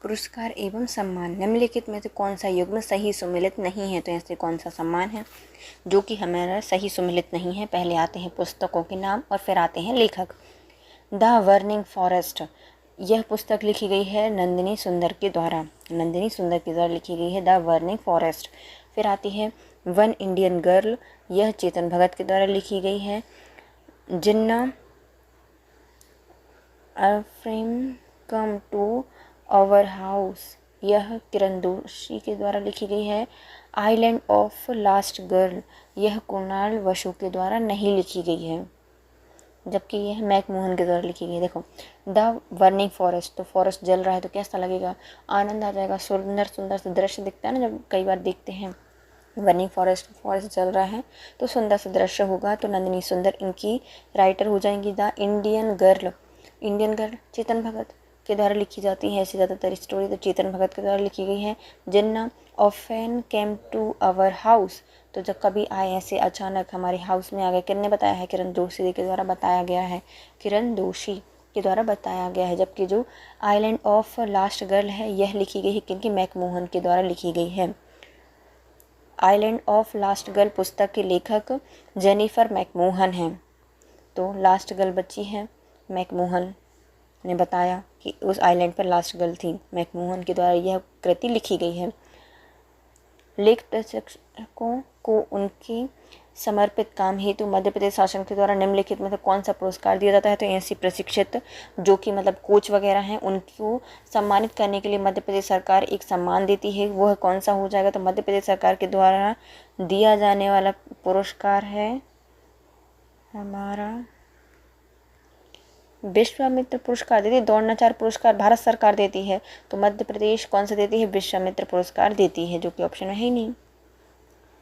पुरस्कार एवं सम्मान, निम्नलिखित में से कौन सा युग्म सही सुमेलित नहीं है? तो ऐसे कौन सा सम्मान है जो कि हमारा सही सुमेलित नहीं है? पहले आते हैं पुस्तकों के नाम और फिर आते हैं लेखक। द बर्निंग फॉरेस्ट, यह पुस्तक लिखी गई है नंदिनी सुंदर के द्वारा। नंदिनी सुंदर के द्वारा लिखी गई है द बर्निंग फॉरेस्ट। फिर आती है वन इंडियन गर्ल, यह चेतन भगत के द्वारा लिखी गई है। जिन्ना अफ्रीम कम टू आवर हाउस, यह किरण दोशी के द्वारा लिखी गई है। आइलैंड ऑफ लास्ट गर्ल, यह कुणाल बसु के द्वारा नहीं लिखी गई है, जबकि यह मैकमोहन के द्वारा लिखी गई। देखो द बर्निंग फॉरेस्ट, तो फॉरेस्ट जल रहा है तो कैसा लगेगा? आनंद आ जाएगा, सुंदर सुंदर से दृश्य दिखता है ना, जब कई बार देखते हैं बर्निंग फॉरेस्ट, फॉरेस्ट जल रहा है तो सुंदर से दृश्य होगा। तो नंदिनी सुंदर इनकी राइटर हो जाएंगी। The Indian girl, Indian girl Chetan Bhagat के द्वारा लिखी जाती है ऐसी ज़्यादातर स्टोरी, तो चेतन भगत के द्वारा लिखी गई है। Jinnah often came to our house, तो जब कभी आए ऐसे अचानक हमारे हाउस में आ गए, किसने बताया है? किरण दोशी के द्वारा बताया गया है, किरण दोशी के द्वारा बताया गया है। जबकि जो आइलैंड ऑफ लास्ट गर्ल है यह लिखी गई है किनकी? मैकमोहन के द्वारा लिखी गई है। आइलैंड ऑफ लास्ट गर्ल पुस्तक के लेखक जेनिफर मैकमोहन हैं। तो लास्ट गर्ल बच्ची है, मैकमोहन ने बताया कि उस आइलैंड पर लास्ट गर्ल थी। मैकमोहन के द्वारा यह कृति लिखी गई है। लेख प्रशिक्षकों को उनके समर्पित काम हेतु मध्य प्रदेश शासन के द्वारा निम्नलिखित में से कौन सा पुरस्कार दिया जाता है? तो ऐसी प्रशिक्षित जो कि मतलब कोच वगैरह हैं उनको सम्मानित करने के लिए मध्य प्रदेश सरकार एक सम्मान देती है, वह कौन सा हो जाएगा? तो मध्य प्रदेश सरकार के द्वारा दिया जाने वाला पुरस्कार है हमारा विश्वामित्र पुरस्कार देती है। द्रोणाचार्य पुरस्कार भारत सरकार देती है, तो मध्य प्रदेश कौन सा देती है? विश्वामित्र पुरस्कार देती है, जो कि ऑप्शन में है ही नहीं।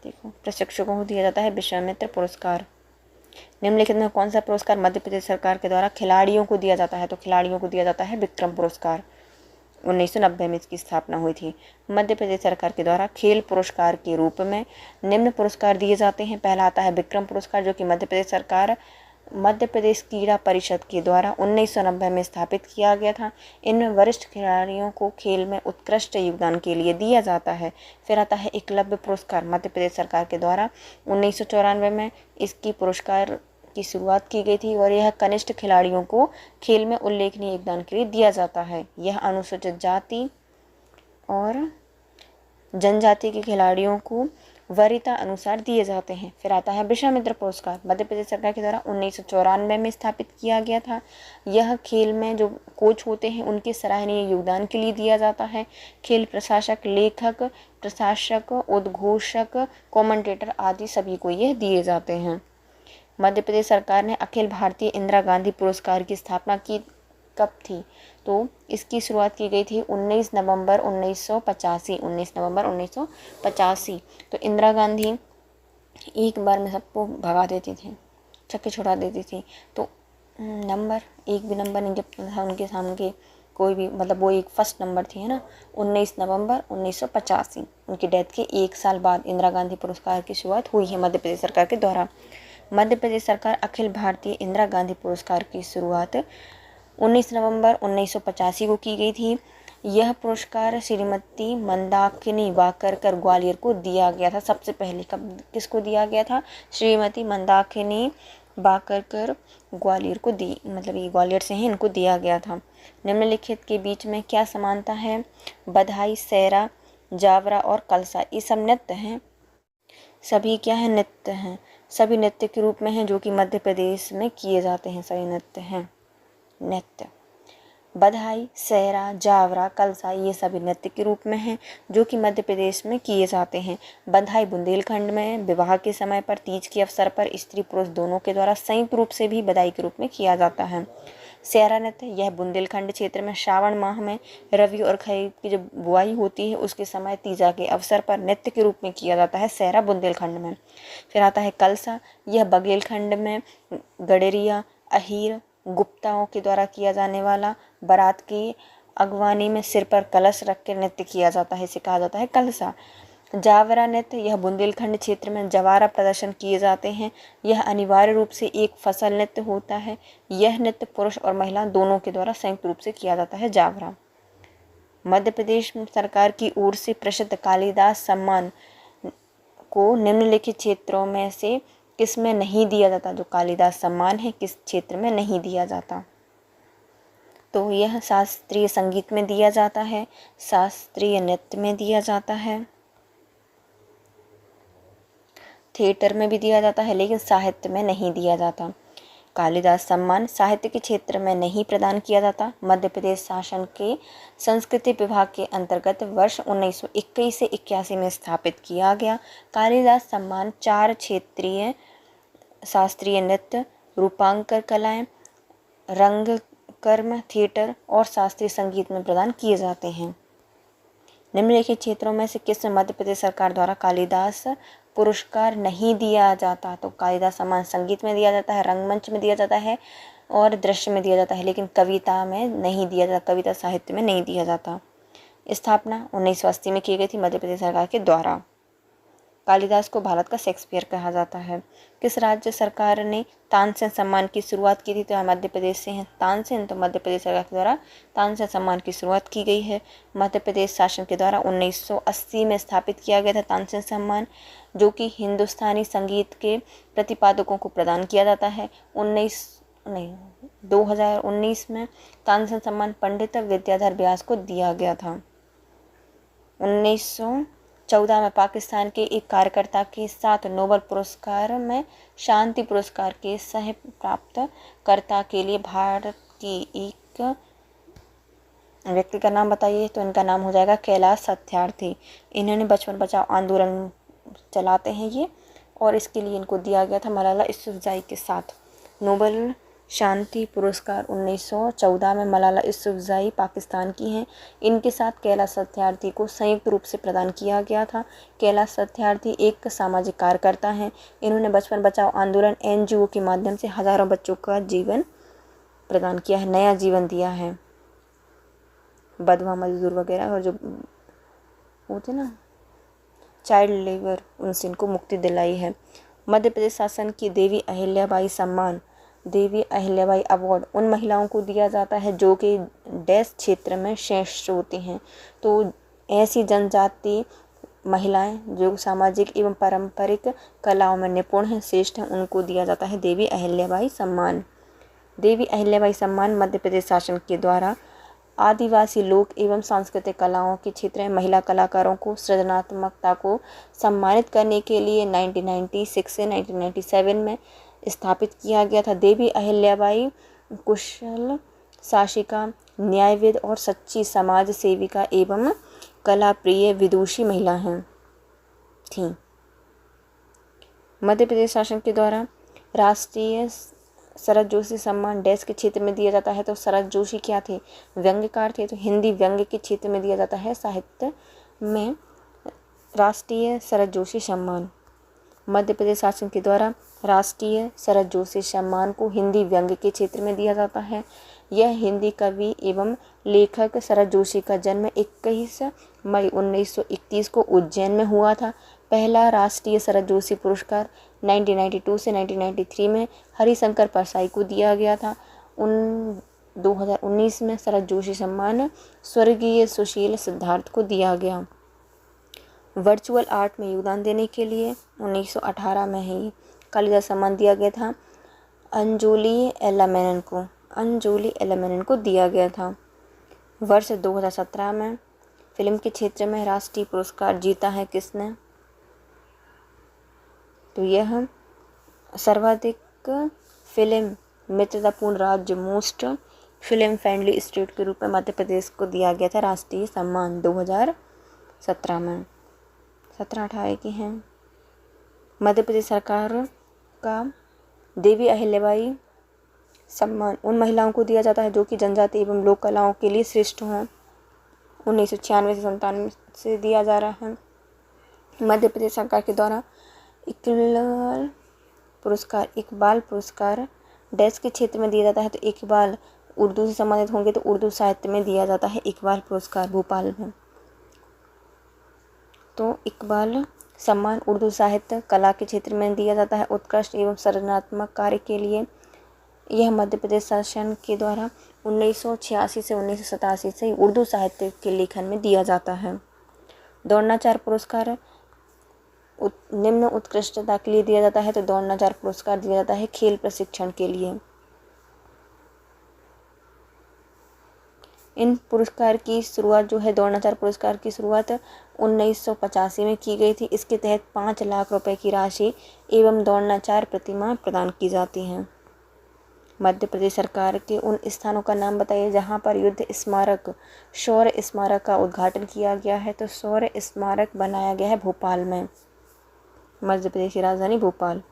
देखो प्रशिक्षकों को दिया जाता है विश्वामित्र पुरस्कार। निम्नलिखित में कौन सा पुरस्कार मध्य प्रदेश सरकार के द्वारा खिलाड़ियों को दिया जाता है? तो खिलाड़ियों को दिया जाता है विक्रम पुरस्कार। 1990 में इसकी स्थापना हुई थी। मध्य प्रदेश सरकार के द्वारा खेल पुरस्कार के रूप में निम्न पुरस्कार दिए जाते हैं। पहला आता है विक्रम पुरस्कार, जो कि मध्य प्रदेश क्रीड़ा परिषद के द्वारा 1990 में स्थापित किया गया था। इनमें वरिष्ठ खिलाड़ियों को खेल में उत्कृष्ट योगदान के लिए दिया जाता है। फिर आता है एकलव्य पुरस्कार, मध्य प्रदेश सरकार के द्वारा 1994 में इसकी पुरस्कार की शुरुआत की गई थी और यह कनिष्ठ खिलाड़ियों को खेल में उल्लेखनीय योगदान के लिए दिया जाता है। यह अनुसूचित जाति और जनजाति के खिलाड़ियों को वरीयता अनुसार दिए जाते हैं। फिर आता है विश्वामित्र पुरस्कार, मध्य प्रदेश सरकार के द्वारा 1994 में स्थापित किया गया था। यह खेल में जो कोच होते हैं उनके सराहनीय योगदान के लिए दिया जाता है। खेल प्रशासक, लेखक, प्रशासक, उद्घोषक, कमेंटेटर आदि सभी को यह दिए जाते हैं। मध्य प्रदेश सरकार ने अखिल भारतीय इंदिरा गांधी पुरस्कार की स्थापना की कब थी? तो इसकी शुरुआत की गई थी 19 नवंबर 1985। तो इंदिरा गांधी एक बार में सबको भगा देती थी, छक्के छुड़ा देती थी, तो नंबर एक भी नंबर नहीं जब था उनके सामने कोई भी, मतलब वो एक फर्स्ट नंबर थी, है ना। 19 नवंबर 1985 उनकी डेथ के एक साल बाद इंदिरा गांधी पुरस्कार की शुरुआत हुई है मध्य प्रदेश सरकार के द्वारा। मध्य प्रदेश सरकार अखिल भारतीय इंदिरा गांधी पुरस्कार की शुरुआत 19 नवंबर 1985 को की गई थी। यह पुरस्कार श्रीमती मंदाकिनी वाकरकर ग्वालियर को दिया गया था। सबसे पहले कब किसको दिया गया था? श्रीमती मंदाकिनी वाकरकर ग्वालियर को मतलब ये ग्वालियर से ही इनको दिया गया था। निम्नलिखित के बीच में क्या समानता है? बधाई, सैरा, जावरा और कलसा, ये सब नृत्य हैं। सभी क्या है? नृत्य हैं। सभी नृत्य के रूप में हैं जो कि मध्य प्रदेश में किए जाते हैं। सभी नृत्य हैं। नृत्य बधाई, सैरा, जावरा, कलसा ये सभी नृत्य के रूप में हैं जो कि मध्य प्रदेश में किए जाते हैं। बधाई बुंदेलखंड में विवाह के समय पर, तीज के अवसर पर स्त्री पुरुष दोनों के द्वारा संयुक्त रूप से भी बधाई के रूप में किया जाता है। सैरा नृत्य यह बुंदेलखंड क्षेत्र में श्रावण माह में रबी और खरीफ की जब बुआई होती है उसके समय तीजा के अवसर पर नृत्य के रूप में किया जाता है सैरा बुंदेलखंड में। फिर आता है कलसा, यह बघेलखंड में गडेरिया, अहीर, गुप्ताओं के द्वारा किया जाने वाला बारात की अगवानी में सिर पर कलश रख कर नृत्य किया जाता है, इसे कहा जाता है कलसा। जावरा नृत्य यह बुंदेलखंड क्षेत्र में जवारा प्रदर्शन किए जाते हैं। यह अनिवार्य रूप से एक फसल नृत्य होता है। यह नृत्य पुरुष और महिला दोनों के द्वारा संयुक्त रूप से किया जाता है। जावरा मध्य प्रदेश सरकार की ओर से प्रसिद्ध कालिदास सम्मान को निम्नलिखित क्षेत्रों में से किस में नहीं दिया जाता? जो कालिदास सम्मान है किस क्षेत्र में नहीं दिया जाता? तो यह शास्त्रीय संगीत में दिया जाता है, शास्त्रीय नृत्य में दिया जाता है, थिएटर में भी दिया जाता है, लेकिन साहित्य में नहीं दिया जाता। कालिदास सम्मान साहित्य के क्षेत्र में नहीं प्रदान किया जाता। मध्य प्रदेश शासन के संस्कृति विभाग के अंतर्गत वर्ष 1921 से 81 में स्थापित किया गया। कालिदास सम्मान 4 क्षेत्रीय शास्त्रीय नृत्य, रूपांकर कलाएं, रंगकर्म, थिएटर और शास्त्रीय संगीत में प्रदान किए जाते हैं। निम्नलिखित क्षेत्रों में से किस में मध्य प्रदेश सरकार द्वारा कालिदास पुरस्कार नहीं दिया जाता? तो कालिदास सम्मान संगीत में दिया जाता है, रंगमंच में दिया जाता है और दृश्य में दिया जाता है, लेकिन कविता में नहीं दिया जाता, कविता साहित्य में नहीं दिया जाता। स्थापना 1980 में की गई थी मध्य प्रदेश सरकार के द्वारा। कालिदास को भारत का शेक्सपियर कहा जाता है। किस राज्य सरकार ने तानसेन सम्मान की शुरुआत की थी? तो मध्य प्रदेश से हैं तानसेन, तो मध्य प्रदेश सरकार के द्वारा तानसेन सम्मान की शुरुआत की गई है। मध्य प्रदेश शासन के द्वारा 1980 में स्थापित किया गया था तानसेन सम्मान, जो कि हिंदुस्तानी संगीत के प्रतिपादकों को प्रदान किया जाता है। 2019 में तानसेन सम्मान पंडित विद्याधर व्यास को दिया गया था। 1914 में पाकिस्तान के एक कार्यकर्ता के साथ नोबेल पुरस्कार में शांति पुरस्कार के सह प्राप्तकर्ता के लिए भारत की एक व्यक्ति का नाम बताइए? तो इनका नाम हो जाएगा कैलाश सत्यार्थी। इन्होंने बचपन बचाओ आंदोलन चलाते हैं ये, और इसके लिए इनको दिया गया था मलाला यूसुफजई के साथ नोबेल शांति पुरस्कार। 1914 में मलाला यूसुफजई पाकिस्तान की हैं, इनके साथ कैलाश सत्यार्थी को संयुक्त रूप से प्रदान किया गया था। कैलाश सत्यार्थी एक सामाजिक कार्यकर्ता हैं। इन्होंने बचपन बचाओ आंदोलन NGO के माध्यम से हजारों बच्चों का जीवन प्रदान किया है, नया जीवन दिया है। बदवा मजदूर वगैरह और जो होते ना चाइल्ड लेबर, उनसे इनको मुक्ति दिलाई है। मध्य प्रदेश शासन की देवी अहिल्याबाई सम्मान, देवी अहिल्याबाई अवार्ड उन महिलाओं को दिया जाता है जो कि डैश क्षेत्र में श्रेष्ठ होती हैं। तो ऐसी जनजाति महिलाएं जो सामाजिक एवं पारंपरिक कलाओं में निपुण हैं, श्रेष्ठ हैं, उनको दिया जाता है देवी अहिल्याबाई सम्मान। देवी अहिल्याबाई सम्मान मध्य प्रदेश शासन के द्वारा आदिवासी लोक एवं सांस्कृतिक कलाओं के क्षेत्र में महिला कलाकारों को सृजनात्मकता को सम्मानित करने के लिए 1996 से 1997 में स्थापित किया गया था। देवी अहिल्याबाई कुशल शासिका, न्यायविद और सच्ची समाज सेविका एवं कला प्रिय विदुषी महिला हैं थी। मध्य प्रदेश शासन के द्वारा राष्ट्रीय शरद जोशी सम्मान डैश के क्षेत्र में दिया जाता है। तो शरद जोशी क्या थे? व्यंग्यकार थे, तो हिंदी व्यंग्य के क्षेत्र में दिया जाता है। साहित्य में राष्ट्रीय शरद जोशी सम्मान मध्य प्रदेश शासन के द्वारा राष्ट्रीय शरद जोशी सम्मान को हिंदी व्यंग्य के क्षेत्र में दिया जाता है। यह हिंदी कवि एवं लेखक शरद जोशी का जन्म 21 मई 1931 को उज्जैन में हुआ था। पहला राष्ट्रीय शरद जोशी पुरस्कार 1992 से 1993 में हरिशंकर परसाई को दिया गया था। 2019 में शरद जोशी सम्मान स्वर्गीय सुशील सिद्धार्थ को दिया गया। वर्चुअल आर्ट में योगदान देने के लिए 1918 में ही कालिदास सम्मान दिया गया था। अंजोली एलामेनन को दिया गया था। वर्ष 2017 में फिल्म के क्षेत्र में राष्ट्रीय पुरस्कार जीता है किसने? तो यह सर्वाधिक फिल्म मित्रतापूर्ण राज्य मोस्ट फिल्म फ्रेंडली स्टेट के रूप में मध्य प्रदेश को दिया गया था राष्ट्रीय सम्मान 2017 में। 17-18 की हैं। मध्य प्रदेश सरकार का देवी अहिल्याबाई सम्मान उन महिलाओं को दिया जाता है जो कि जनजाति एवं लोक कलाओं के लिए श्रेष्ठ हों। 1996 से 97 से दिया जा रहा है। मध्य प्रदेश सरकार के द्वारा इकबाल पुरस्कार डैश के क्षेत्र में दिया जाता है। तो इकबाल उर्दू से संबंधित होंगे तो उर्दू साहित्य में दिया जाता है इकबाल पुरस्कार भोपाल में। तो इकबाल सम्मान उर्दू साहित्य कला के क्षेत्र में दिया जाता है उत्कृष्ट एवं सृजनात्मक कार्य के लिए। यह मध्य प्रदेश शासन के द्वारा 1986 से 1987 से उर्दू साहित्य के लेखन में दिया जाता है। द्रोणाचार्य पुरस्कार निम्न उत्कृष्टता के लिए दिया जाता है, तो द्रोणाचार्य पुरस्कार दिया जाता है खेल प्रशिक्षण के लिए। इन पुरस्कार की शुरुआत जो है, द्रोणाचार्य पुरस्कार की शुरुआत 1985 में की गई थी। इसके तहत 5 लाख रुपए की राशि एवं द्रोणाचार्य प्रतिमा प्रदान की जाती हैं। मध्य प्रदेश सरकार के उन स्थानों का नाम बताइए जहां पर युद्ध स्मारक, शौर्य स्मारक का उद्घाटन किया गया है। तो शौर्य स्मारक बनाया गया है भोपाल में, मध्य प्रदेश की राजधानी भोपाल।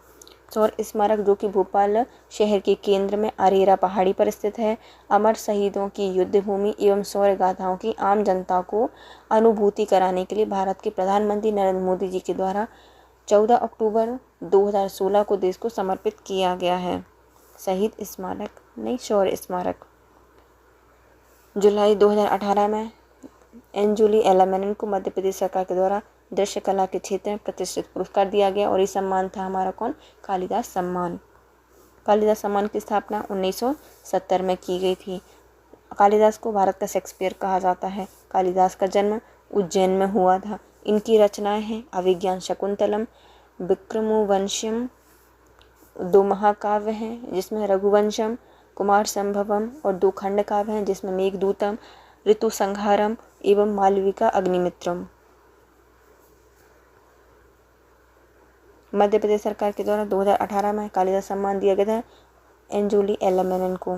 शौर्य स्मारक जो कि भोपाल शहर के केंद्र में अरेरा पहाड़ी पर स्थित है। अमर शहीदों की युद्ध भूमि एवं शौर्य गाथाओं की आम जनता को अनुभूति कराने के लिए भारत के प्रधानमंत्री नरेंद्र मोदी जी के द्वारा 14 अक्टूबर 2016 को देश को समर्पित किया गया है। शहीद स्मारक नहीं, शौर्य स्मारक। जुलाई 2018 में एंजुली एलामेनिन को मध्य प्रदेश सरकार के द्वारा दृश्य कला के क्षेत्र में प्रतिष्ठित पुरस्कार दिया गया और ये सम्मान था हमारा कौन, कालिदास सम्मान। कालिदास सम्मान की स्थापना 1970 में की गई थी। कालिदास को भारत का शेक्सपियर कहा जाता है। कालिदास का जन्म उज्जैन में हुआ था। इनकी रचनाएं हैं अभिज्ञान शकुंतलम, विक्रमोवंशम, 2 महाकाव्य हैं जिसमें रघुवंशम, कुमार संभवम, और 2 खंड काव्य हैं जिसमें मेघदूतम, ऋतु संहारम एवं मालविका अग्निमित्रम। मध्य प्रदेश सरकार के द्वारा 2018 में कालिदास सम्मान दिया गया था एंजुली एलामेनिन को।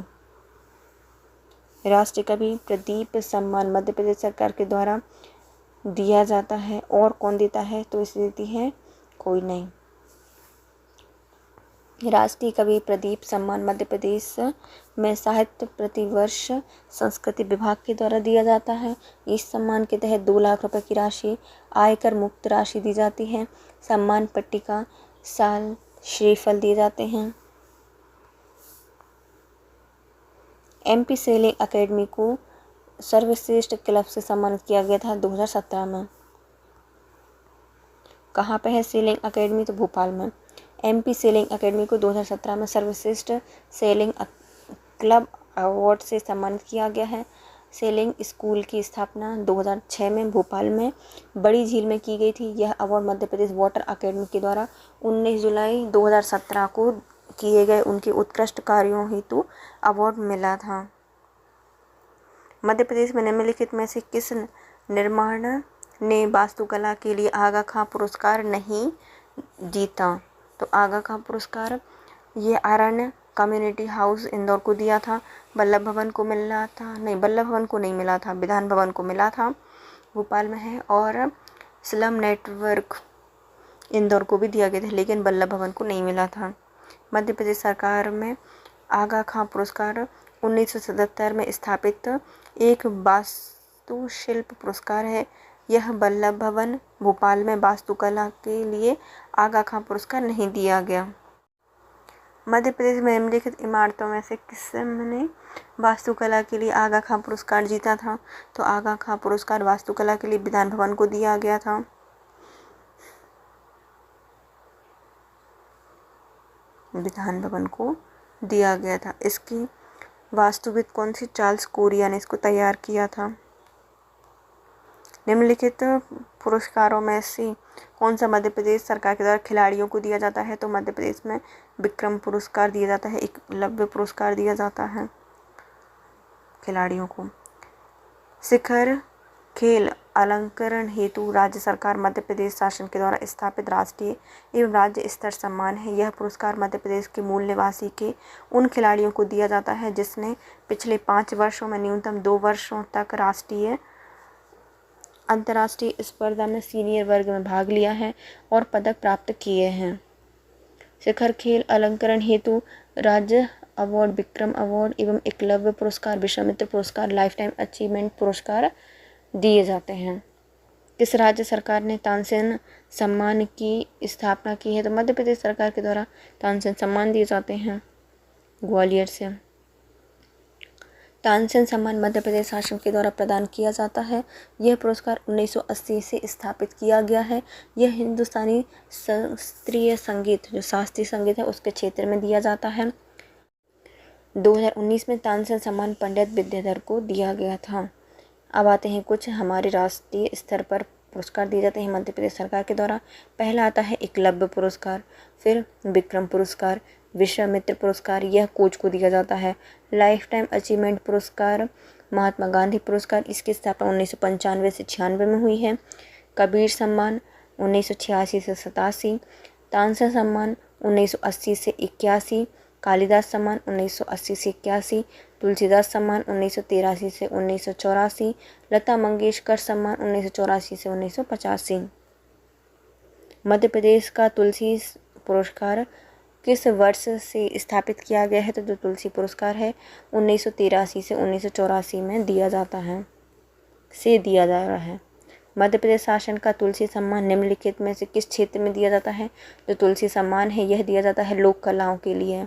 राष्ट्रीय कवि प्रदीप सम्मान मध्य प्रदेश सरकार के द्वारा दिया जाता है। और कौन देता है, तो इसे देती है कोई नहीं। राष्ट्रीय कवि प्रदीप सम्मान मध्य प्रदेश में साहित्य प्रतिवर्ष संस्कृति विभाग के द्वारा दिया जाता है। इस सम्मान के तहत 2 लाख रुपए की राशि आयकर मुक्त राशि दी जाती है। सम्मान पट्टिका, साल, श्रीफल दिए जाते हैं। एमपी सेलिंग एकेडमी को सर्वश्रेष्ठ क्लब से सम्मानित किया गया था 2017 में। कहाँ पे है सेलिंग एकेडमी, तो भोपाल में। एमपी सेलिंग एकेडमी को 2017 में सर्वश्रेष्ठ सेलिंग क्लब अवार्ड से सम्मानित किया गया है। सेलिंग स्कूल की स्थापना 2006 में भोपाल में बड़ी झील में की गई थी। यह award Madhya Pradesh water academy के द्वारा 19 जुलाई 2017 को किए गए उनके उत्कृष्ट कार्यों हेतु अवार्ड मिला था। मध्य प्रदेश में निम्नलिखित में से किस निर्माण ने वास्तुकला के लिए आगा खां पुरस्कार नहीं जीता, तो आगा खां पुरस्कार ये आरण्य कम्युनिटी हाउस इंदौर को दिया था। वल्लभ भवन को मिला था, नहीं वल्लभ भवन को नहीं मिला था, विधान भवन को मिला था, भोपाल में है। और स्लम नेटवर्क इंदौर को भी दिया गया था, लेकिन वल्लभ भवन को नहीं मिला था। मध्य प्रदेश सरकार में आगा खां पुरस्कार 1977 में स्थापित एक वास्तुशिल्प पुरस्कार है। यह वल्लभ भवन भोपाल में वास्तुकला के लिए आगा खां पुरस्कार नहीं दिया गया। मध्य प्रदेश में निम्नलिखित इमारतों में से किसने वास्तुकला के लिए आगा खां पुरस्कार जीता था, तो आगा खां पुरस्कार वास्तुकला के लिए विधान भवन को दिया गया था। विधान भवन को दिया गया था। इसकी वास्तुविद कौन सी, चार्ल्स कोरिया ने इसको तैयार किया था। निम्नलिखित पुरस्कारों में से कौन सा मध्य प्रदेश सरकार के द्वारा खिलाड़ियों को दिया जाता है, तो मध्य प्रदेश में विक्रम पुरस्कार दिया जाता है, एकलव्य पुरस्कार दिया जाता है खिलाड़ियों को। शिखर खेल अलंकरण हेतु राज्य सरकार मध्य प्रदेश शासन के द्वारा स्थापित राष्ट्रीय एवं राज्य स्तर सम्मान है। यह पुरस्कार मध्य प्रदेश के मूल निवासी के उन खिलाड़ियों को दिया जाता है जिसने पिछले 5 वर्षों में न्यूनतम 2 वर्षों तक राष्ट्रीय अंतर्राष्ट्रीय स्पर्धा में सीनियर वर्ग में भाग लिया है और पदक प्राप्त किए हैं। शिखर खेल अलंकरण हेतु राज्य अवार्ड, विक्रम अवार्ड एवं एकलव्य पुरस्कार, विश्वामित्र पुरस्कार, लाइफ टाइम अचीवमेंट पुरस्कार दिए जाते हैं। किस राज्य सरकार ने तानसेन सम्मान की स्थापना की है, तो मध्य प्रदेश सरकार के द्वारा तानसेन सम्मान दिए जाते हैं ग्वालियर से। तानसेन सम्मान मध्य प्रदेश शासन के द्वारा प्रदान किया जाता है। यह पुरस्कार 1980 से स्थापित किया गया है। यह हिंदुस्तानी शास्त्रीय संगीत, जो शास्त्रीय संगीत है उसके क्षेत्र में दिया जाता है। 2019 में तानसेन सम्मान पंडित विद्याधर को दिया गया था। अब आते हैं कुछ हमारे राष्ट्रीय स्तर पर पुरस्कार दिए जाते हैं मध्य प्रदेश सरकार के द्वारा। पहला आता है एकलव्य पुरस्कार, फिर विक्रम पुरस्कार, विश्वामित्र पुरस्कार, यह कोच को दिया जाता है। लाइफ टाइम अचीवमेंट पुरस्कार, महात्मा गांधी पुरस्कार, इसकी स्थापना 1995 से 96 में हुई है। कबीर सम्मान 1986 से 87, तानसेन सम्मान 1980 से 81, कालिदास सम्मान 1980 से 81, तुलसीदास सम्मान 1983 से 1984, लता मंगेशकर सम्मान 1984 से 1985। मध्य प्रदेश का तुलसी पुरस्कार किस वर्ष से स्थापित किया गया है? तो जो तुलसी पुरस्कार है 1983 से 1984 में दिया जा रहा है। मध्य प्रदेश शासन का तुलसी सम्मान निम्नलिखित में से किस क्षेत्र में दिया जाता है? जो तुलसी सम्मान है यह दिया जाता है लोक कलाओं के लिए।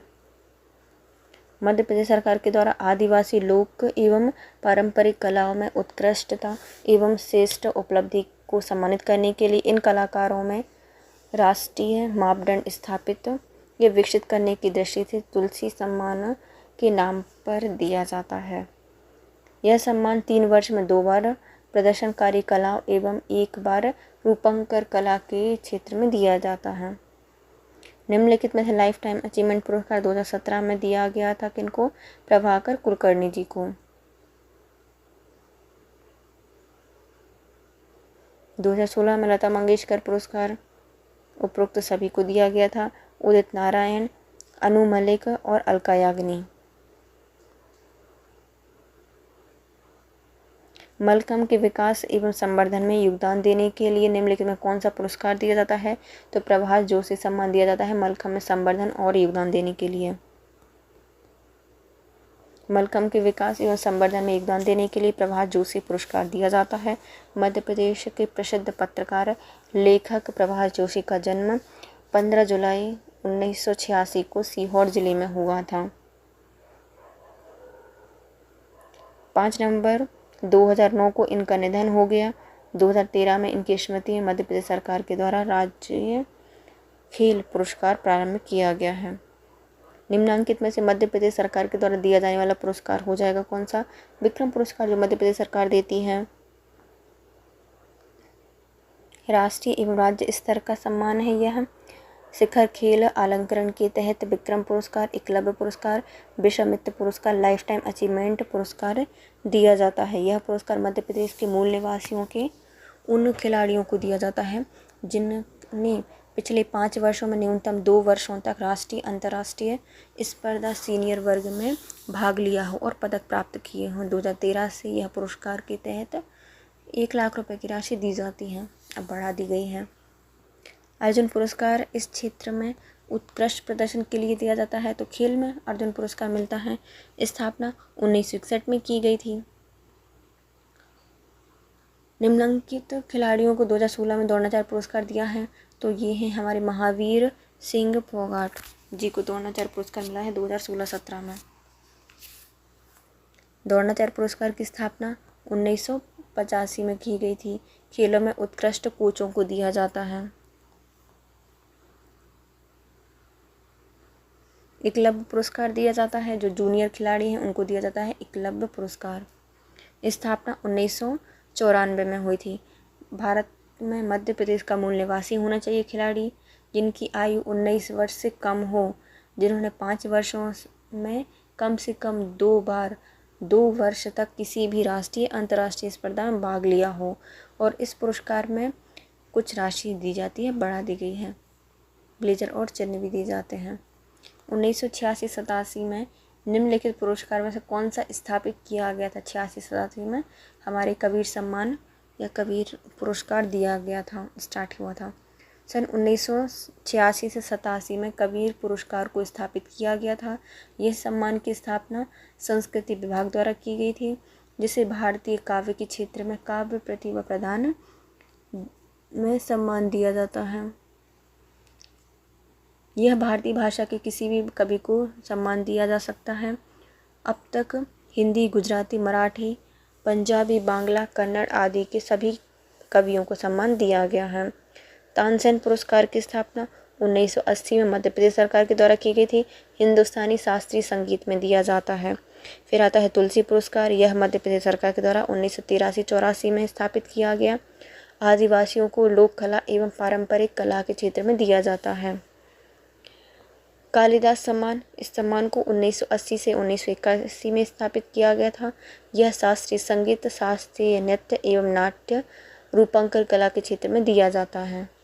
मध्य प्रदेश सरकार के द्वारा आदिवासी लोक एवं पारंपरिक कलाओं में उत्कृष्टता एवं श्रेष्ठ उपलब्धि को सम्मानित करने के लिए इन कलाकारों में राष्ट्रीय मापदंड स्थापित या विकसित करने की दृष्टि से तुलसी सम्मान के नाम पर दिया जाता है। यह सम्मान 3 वर्ष में 2 बार प्रदर्शनकारी कलाओं एवं 1 बार रूपंकर कला के क्षेत्र में दिया जाता है। निम्नलिखित में से लाइफ टाइम अचीवमेंट पुरस्कार 2017 में दिया गया था किनको? प्रभाकर कुलकर्णी जी को। 2016 में लता मंगेशकर पुरस्कार उपरोक्त सभी को दिया गया था। उदित नारायण, अनु मलिक और अलका याग्निक। मलखम्ब के विकास एवं संवर्धन में योगदान देने के लिए निम्नलिखित में कौन सा पुरस्कार दिया जाता है? तो प्रभाष जोशी सम्मान दिया जाता है मलखम्ब में संवर्धन और योगदान देने के लिए। मलखम्ब के विकास एवं संवर्धन में योगदान देने के लिए प्रभाष जोशी पुरस्कार दिया जाता है। मध्य प्रदेश के प्रसिद्ध पत्रकार लेखक प्रभाष जोशी का जन्म 15 जुलाई 1986 को सीहोर जिले में हुआ था। 5 नवंबर 2009 को इनका निधन हो गया। 2013 में इनकी स्मृति में मध्य प्रदेश सरकार के द्वारा राज्य खेल पुरस्कार प्रारंभ किया गया है। निम्नांकित में से मध्य प्रदेश सरकार के द्वारा दिया जाने वाला पुरस्कार हो जाएगा कौन सा? विक्रम पुरस्कार जो मध्य प्रदेश सरकार देती है। राष्ट्रीय एवं राज्य स्तर का सम्मान है यह। शिखर खेल अलंकरण के तहत विक्रम पुरस्कार, एकलव्य पुरस्कार, विश्वामित्र पुरस्कार, लाइफ टाइम अचीवमेंट पुरस्कार दिया जाता है। यह पुरस्कार मध्य प्रदेश के मूल निवासियों के उन खिलाड़ियों को दिया जाता है जिनने पिछले 5 वर्षों में न्यूनतम 2 वर्षों तक राष्ट्रीय अंतर्राष्ट्रीय स्पर्धा सीनियर वर्ग में भाग लिया हो और पदक प्राप्त किए हों। 2013 से यह पुरस्कार के तहत 1 लाख रुपए की राशि दी जाती है, अब बढ़ा दी गई है। अर्जुन पुरस्कार इस क्षेत्र में उत्कृष्ट प्रदर्शन के लिए दिया जाता है। तो खेल में अर्जुन पुरस्कार मिलता है। स्थापना 1961 में की गई थी। निम्नलिखित खिलाड़ियों को 2016 में द्रोणाचार्य पुरस्कार दिया है। तो ये हैं हमारे महावीर सिंह फोगाट जी को द्रोणाचार्य पुरस्कार मिला है 2016-17 में। द्रोणाचार्य पुरस्कार की स्थापना 1985 में की गई थी। खेलों में उत्कृष्ट कोचों को दिया जाता है। एकलव्य पुरस्कार दिया जाता है, जो जूनियर खिलाड़ी हैं उनको दिया जाता है एकलव्य पुरस्कार। स्थापना 1994 में हुई थी। भारत में मध्य प्रदेश का मूल निवासी होना चाहिए खिलाड़ी, जिनकी आयु 19 वर्ष से कम हो, जिन्होंने 5 वर्षों में कम से कम 2 बार 2 वर्ष तक किसी भी राष्ट्रीय अंतर्राष्ट्रीय स्पर्धा में भाग लिया हो। और इस पुरस्कार में कुछ राशि दी जाती है, बढ़ा दी गई है। ब्लेजर और चिन्ह भी दिए जाते हैं। 1986-87 में निम्नलिखित पुरस्कार में से कौन सा स्थापित किया गया था? 86-87 में हमारे कबीर सम्मान या कबीर पुरस्कार दिया गया था, स्टार्ट हुआ था। सन 1986 से 87 में कबीर पुरस्कार को स्थापित किया गया था। यह सम्मान की स्थापना संस्कृति विभाग द्वारा की गई थी, जिसे भारतीय काव्य के क्षेत्र में काव्य प्रतिभा प्रदान में सम्मान दिया जाता है। यह भारतीय भाषा के किसी भी कवि को सम्मान दिया जा सकता है। अब तक हिंदी, गुजराती, मराठी, पंजाबी, बांग्ला, कन्नड़ आदि के सभी कवियों को सम्मान दिया गया है। तानसेन पुरस्कार की स्थापना 1980 में मध्य प्रदेश सरकार के द्वारा की गई थी। हिंदुस्तानी शास्त्रीय संगीत में दिया जाता है। फिर आता है तुलसी पुरस्कार, यह मध्य प्रदेश सरकार के द्वारा 1983-84 में स्थापित किया गया। आदिवासियों को लोक कला एवं पारंपरिक कला के क्षेत्र में दिया जाता है। कालिदास सम्मान, इस सम्मान को 1980 से 1981 में स्थापित किया गया था। यह शास्त्रीय संगीत, शास्त्रीय नृत्य एवं नाट्य रूपांकन कला के क्षेत्र में दिया जाता है।